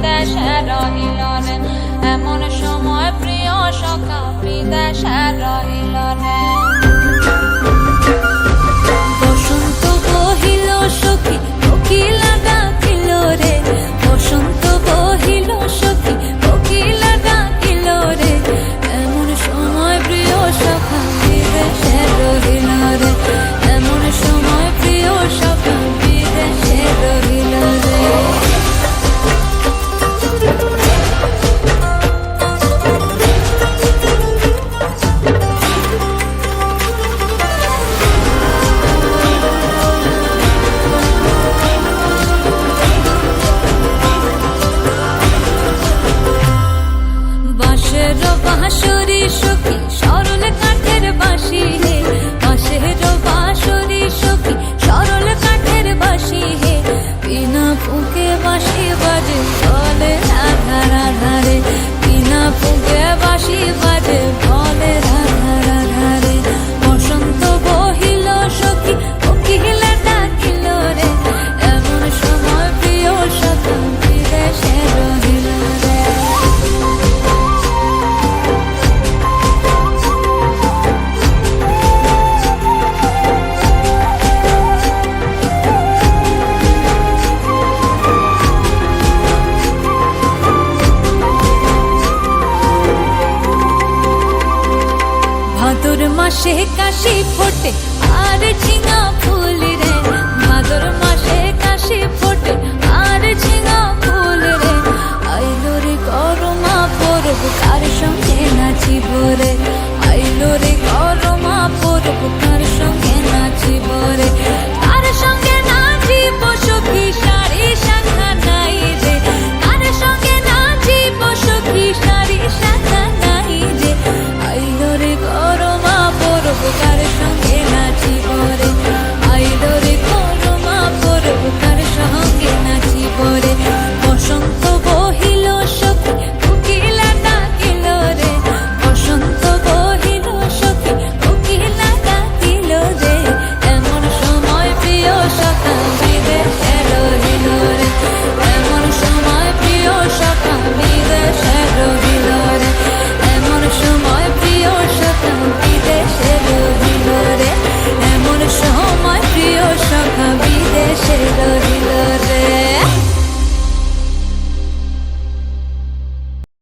বিদেশে রহিল রে, এমন সময় প্রিয় সখা বিদেশে রহিল রে। বসন্ত বহিল সখী কোকিলা ডাকিল রে, বসন্ত বহিল সখী কোকিলা ডাকিল রে, এমন সময় প্রিয় সখা বিদেশে রহিল রে, এমন সময় প্রিয় সখা বিদেশে রহিল রে। বাঁশের বাঁশরি সখী সরল কাঠের বাঁশি হে, বাঁশের বাঁশরি সখী সরল কাঠের বাঁশি হে, বিনা ফুঁকে বাঁশি বাজে বলে রাধা রাধা রে, বিনা ফুঁকে বাঁশি বাজে বলে রাধা রাধা রে। বসন্ত বহিল সখী কোকিলা ডাকিল রে, এমন সময় প্রিয় সখা বিদেশে রহিল রে। ভাদর মাসে কাশি ফোটে আর ঝিঙা ফুল রে, ভাদর মাসে কাশি ফোটে আর ঝিঙা ফুল রে, আইলো রে করমা পরব কার সঙ্গে নাচিব রে, আইলো রে করমা পরব কার সঙ্গে নাচিব রে, কার সঙ্গে নাচিব সখী সারি শাখা নাই রে, কার সঙ্গে নাচিব সখী সারি শাখা নাই রে, আইলো রে করমা পরব কার সঙ্গে নাচিব রে, আইলো রে করমা পরব কার সঙ্গে নাচিব রে। বসন্ত বহিল সখী কোকিলা ডাকিল রে, বসন্ত বহিল সখী কোকিলা ডাকিল রে, এমন সময় প্রিয় সখা বিদেশে রহিল রে, এমন সময় প্রিয় সখা বিদেশে রহিল রে, এমন সময় প্রিয় সখা বিদেশে রহিল রে, এমন সময় প্রিয় সখা বিদেশে রহিল।